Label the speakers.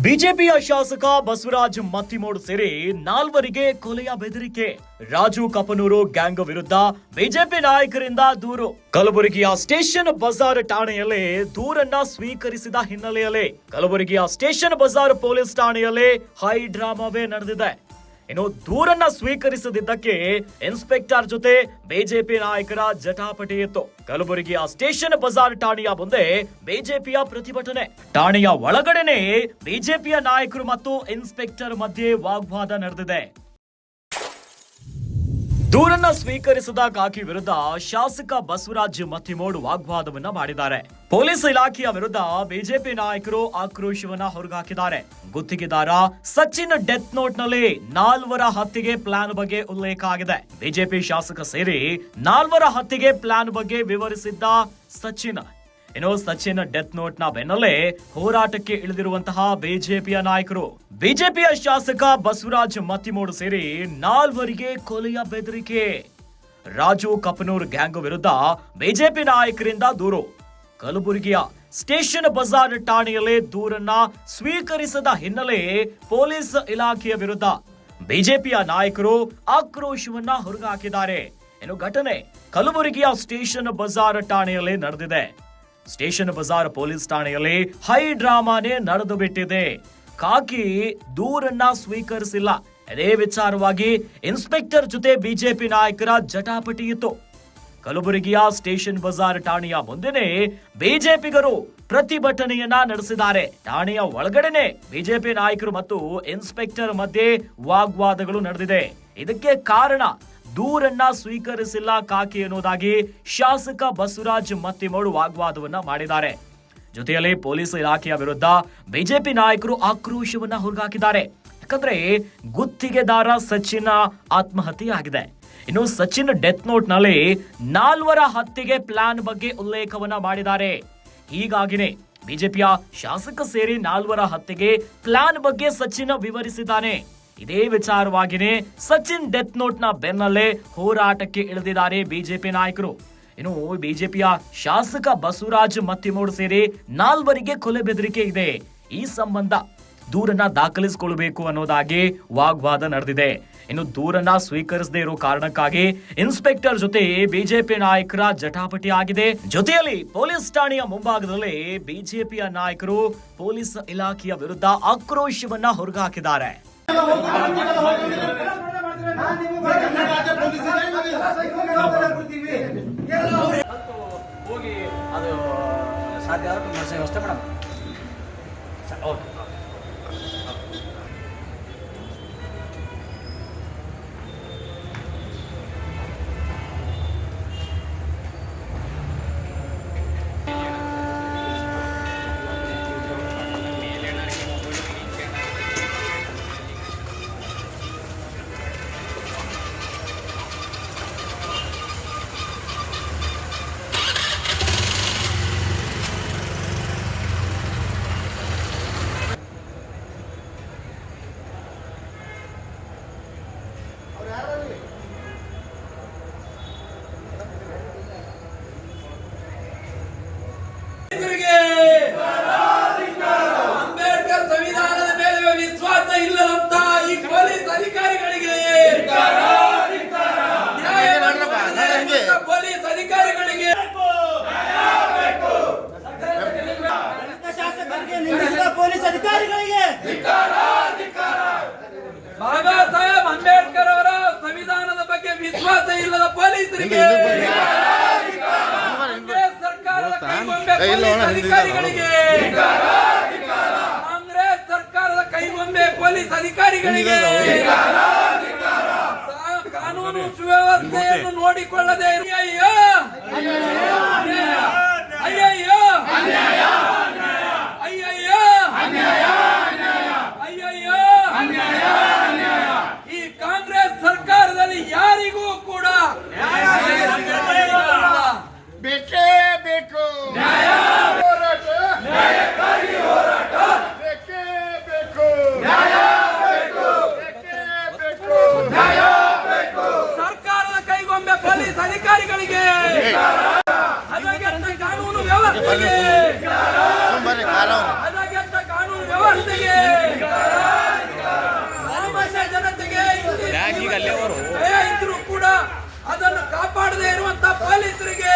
Speaker 1: ಬಿಜೆಪಿಯ ಶಾಸಕ ಬಸವರಾಜ ಮತ್ತಿಮೂಡ್ ಸೇರಿ ನಾಲ್ವರಿಗೆ ಕೊಲೆಯ ಬೆದರಿಕೆ. ರಾಜು ಕಪನೂರು ಗ್ಯಾಂಗ್ ವಿರುದ್ಧ ಬಿಜೆಪಿ ನಾಯಕರಿಂದ ದೂರು. ಕಲಬುರಗಿಯ ಸ್ಟೇಷನ್ ಬಜಾರ್ ಠಾಣೆಯಲ್ಲಿ ದೂರನ್ನ ಸ್ವೀಕರಿಸಿದ ಹಿನ್ನೆಲೆಯಲ್ಲಿ ಕಲಬುರಗಿಯ ಸ್ಟೇಷನ್ ಬಜಾರ್ ಪೊಲೀಸ್ ಠಾಣೆಯಲ್ಲಿ ಹೈ ಡ್ರಾಮಾವೇ ನಡೆದಿದೆ. ಇನ್ನು ದೂರನ್ನ ಸ್ವೀಕರಿಸದಿದ್ದಕ್ಕೆ ಇನ್ಸ್ಪೆಕ್ಟರ್ ಜೊತೆ ಬಿಜೆಪಿ ನಾಯಕರ ಜಟಾಪಟಿ ಇತ್ತು. ಕಲಬುರಗಿಯ ಸ್ಟೇಷನ್ ಬಜಾರ್ ಠಾಣೆಯ ಮುಂದೆ ಬಿಜೆಪಿಯ ಪ್ರತಿಭಟನೆ. ಠಾಣೆಯ ಒಳಗಡೆನೆ ಬಿಜೆಪಿಯ ನಾಯಕರು ಮತ್ತು ಇನ್ಸ್ಪೆಕ್ಟರ್ ಮಧ್ಯೆ ವಾಗ್ವಾದ ನಡೆದಿದೆ. ದೂರನ್ನ ಸ್ವೀಕರಿಸದ ಕಾಕಿ ವಿರುದ್ಧ ಶಾಸಕ ಬಸವರಾಜ ಮತ್ತಿಮೂಡ್ ವಾಗ್ವಾದವನ್ನ ಮಾಡಿದ್ದಾರೆ. ಪೊಲೀಸ್ ಇಲಾಖೆಯ ವಿರುದ್ಧ ಬಿಜೆಪಿ ನಾಯಕರು ಆಕ್ರೋಶವನ್ನ ಹೊರಗಾಕಿದ್ದಾರೆ. ಗುತ್ತಿಗೆದಾರ ಸಚಿನ್ ಡೆತ್ ನೋಟ್ ನಲ್ಲಿ 4 ಹತ್ಯೆಗೆ ಪ್ಲಾನ್ ಬಗ್ಗೆ ಉಲ್ಲೇಖ ಆಗಿದೆ. ಬಿಜೆಪಿ ಶಾಸಕ ಸೇರಿ 4 ಹತ್ಯೆಗೆ ಪ್ಲಾನ್ ಬಗ್ಗೆ ವಿವರಿಸಿದ್ದ ಸಚಿನ್. ಇನ್ನು ಸಚಿನ್ ಡೆತ್ ನೋಟ್ ನ ಬೆನ್ನಲ್ಲೇ ಹೋರಾಟಕ್ಕೆ ಇಳಿದಿರುವಂತಹ ಬಿಜೆಪಿಯ ನಾಯಕರು. ಬಿಜೆಪಿಯ ಶಾಸಕ ಬಸವರಾಜ ಮತ್ತಿಮೂಡ್ ಸೇರಿ 4ವರಿಗೆ ಕೊಲೆಯ ಬೆದರಿಕೆ. ರಾಜು ಕಪನೂರ್ ಗ್ಯಾಂಗ್ ವಿರುದ್ಧ ಬಿಜೆಪಿ ನಾಯಕರಿಂದ ದೂರು. ಕಲಬುರಗಿಯ ಸ್ಟೇಷನ್ ಬಜಾರ್ ಠಾಣೆಯಲ್ಲಿ ದೂರನ್ನ ಸ್ವೀಕರಿಸದ ಹಿನ್ನೆಲೆ ಪೊಲೀಸ್ ಇಲಾಖೆಯ ವಿರುದ್ಧ ಬಿಜೆಪಿಯ ನಾಯಕರು ಆಕ್ರೋಶವನ್ನ ಹೊರಗಾಕಿದ್ದಾರೆ. ಇನ್ನು ಘಟನೆ ಕಲಬುರಗಿಯ ಸ್ಟೇಷನ್ ಬಜಾರ್ ಠಾಣೆಯಲ್ಲಿ ನಡೆದಿದೆ. ಸ್ಟೇಷನ್ ಬಜಾರ್ ಪೊಲೀಸ್ ಠಾಣೆಯಲ್ಲಿ ಹೈ ಡ್ರಾಮಾನೇ ನಡೆದು ಬಿಟ್ಟಿದೆ. ಕಾಕಿ ದೂರನ್ನ ಸ್ವೀಕರಿಸಿಲ್ಲ. ಅದೇ ವಿಚಾರವಾಗಿ ಇನ್ಸ್ಪೆಕ್ಟರ್ ಜೊತೆ ಬಿಜೆಪಿ ನಾಯಕರ ಜಟಾಪಟಿ ಇತ್ತು. ಕಲಬುರಗಿಯ ಸ್ಟೇಷನ್ ಬಜಾರ್ ಠಾಣೆಯ ಮುಂದೆನೆ ಬಿಜೆಪಿಗರು ಪ್ರತಿಭಟನೆಯನ್ನ ನಡೆಸಿದ್ದಾರೆ. ಠಾಣೆಯ ಒಳಗಡೆನೆ ಬಿಜೆಪಿ ನಾಯಕರು ಮತ್ತು ಇನ್ಸ್ಪೆಕ್ಟರ್ ಮಧ್ಯೆ ವಾಗ್ವಾದಗಳು ನಡೆದಿದೆ. ಇದಕ್ಕೆ ಕಾರಣ ದೂರನ್ನ ಸ್ವೀಕರಿಸಿಲ್ಲ ಕಾಕಿ ಎನ್ನುವುದಾಗಿ ಶಾಸಕ ಬಸವರಾಜ ಮತ್ತಿಮೂಡ್ ವಾಗ್ವಾದವನ್ನ ಮಾಡಿದ್ದಾರೆ. ಜೊತೆಯಲ್ಲಿ ಪೊಲೀಸ್ ಇಲಾಖೆಯ ವಿರುದ್ಧ ಬಿಜೆಪಿ ನಾಯಕರು ಆಕ್ರೋಶವನ್ನ ಹೊರಗಾಕಿದ್ದಾರೆ. ಯಾಕಂದ್ರೆ ಗುತ್ತಿಗೆದಾರ ಸಚಿನ್ ಆತ್ಮಹತ್ಯೆ ಆಗಿದೆ. ಇನ್ನು ಸಚಿನ್ ಡೆತ್ ನೋಟ್ ನಲ್ಲಿ 4 ಹತ್ಯೆಗೆ ಪ್ಲಾನ್ ಬಗ್ಗೆ ಉಲ್ಲೇಖವನ್ನ ಮಾಡಿದ್ದಾರೆ. ಹೀಗಾಗಿನೇ ಬಿಜೆಪಿಯ ಶಾಸಕ ಸೇರಿ 4 ಹತ್ಯೆಗೆ ಪ್ಲಾನ್ ಬಗ್ಗೆ ಸಚಿನ್ ವಿವರಿಸಿದ್ದಾನೆ. ಇದೇ ವಿಚಾರವಾಗಿನೇ ಸಚಿನ್ ಡೆತ್ ನೋಟ್ ನ ಬೆನ್ನಲ್ಲೇ ಹೋರಾಟಕ್ಕೆ ಇಳಿದಿದ್ದಾರೆ ಬಿಜೆಪಿ ನಾಯಕರು. ಇನ್ನು ಬಿಜೆಪಿಯ ಶಾಸಕ ಬಸವರಾಜ ಮತ್ತಿಮೂಡ್ ಸೇರಿ 4ವರಿಗೆ ಕೊಲೆ ಬೆದರಿಕೆ ಇದೆ. ಈ ಸಂಬಂಧ ದೂರನ್ನ ದಾಖಲಿಸಿಕೊಳ್ಳಬೇಕು ಅನ್ನೋದಾಗಿ ವಾಗ್ವಾದ ನಡೆದಿದೆ. ಇನ್ನು ದೂರನ್ನ ಸ್ವೀಕರಿಸದೇ ಇರೋ ಕಾರಣಕ್ಕಾಗಿ ಇನ್ಸ್ಪೆಕ್ಟರ್ ಜೊತೆ ಬಿಜೆಪಿ ನಾಯಕರ ಜಟಾಪಟಿ ಆಗಿದೆ. ಜೊತೆಯಲ್ಲಿ ಪೊಲೀಸ್ ಠಾಣೆಯ ಮುಂಭಾಗದಲ್ಲಿ ಬಿಜೆಪಿಯ ನಾಯಕರು ಪೊಲೀಸ್ ಇಲಾಖೆಯ ವಿರುದ್ಧ ಆಕ್ರೋಶವನ್ನ ಹೊರಗಾಕಿದ್ದಾರೆ.
Speaker 2: ಹೋಗಿ ಅದು ಸಾಧ್ಯ ವ್ಯವಸ್ಥೆ ಮೇಡಮ್.
Speaker 3: ಅಂಬೇಡ್ಕರ್ ಸಂವಿಧಾನದ ಮೇಲೆ ವಿಶ್ವಾಸ ಇಲ್ಲದಂತ ಈ ಪೊಲೀಸ್ ಅಧಿಕಾರಿಗಳಿಗೆ ಪೊಲೀಸ್ ಅಧಿಕಾರಿಗಳಿಗೆ
Speaker 4: ಪೊಲೀಸ್ ಅಧಿಕಾರಿಗಳಿಗೆ
Speaker 3: ಬಾಬಾ ಸಾಹೇಬ್ ಅಂಬೇಡ್ಕರ್ ಅವರ ಸಂವಿಧಾನದ ಬಗ್ಗೆ ವಿಶ್ವಾಸ ಇಲ್ಲದ ಪೊಲೀಸರಿಗೆ ಸರ್ಕಾರದ ಕೈಗೊಂಬೆ ಪೊಲೀಸ್ ಅಧಿಕಾರಿಗಳಿಗೆ ಕಾಂಗ್ರೆಸ್ ಸರ್ಕಾರದ ಕೈಗೊಂಬೆ ಪೊಲೀಸ್ ಅಧಿಕಾರಿಗಳಿಗೆ ಕಾನೂನು ಸುವ್ಯವಸ್ಥೆಯನ್ನು ನೋಡಿಕೊಳ್ಳದೆ ಅಯ್ಯಯ್ಯೋ ಅಯ್ಯಯ್ಯೋ ಅಯ್ಯಯ್ಯೋ ಅಯ್ಯಯ್ಯೋ ಈ ಕಾಂಗ್ರೆಸ್ ಸರ್ಕಾರದಲ್ಲಿ ಯಾರಿಗೂ ಕೂಡ
Speaker 5: ಬೇಕೇ ಬೇಕು.
Speaker 3: ನ್ಯಾಯಕ್ಕಾಗಿ ಹೋರಾಟ
Speaker 5: ಬೇಕೇ ಬೇಕು. ಬೇಕೇ ಬೇಕು.
Speaker 3: ಸರ್ಕಾರದ ಕೈಗೊಂಬೆ ಪೊಲೀಸ್ ಅಧಿಕಾರಿಗಳಿಗೆ ಭಯ ಇದ್ರೂ ಕೂಡ ಅದನ್ನು ಕಾಪಾಡದೇ ಇರುವಂತ ಪೊಲೀಸರಿಗೆ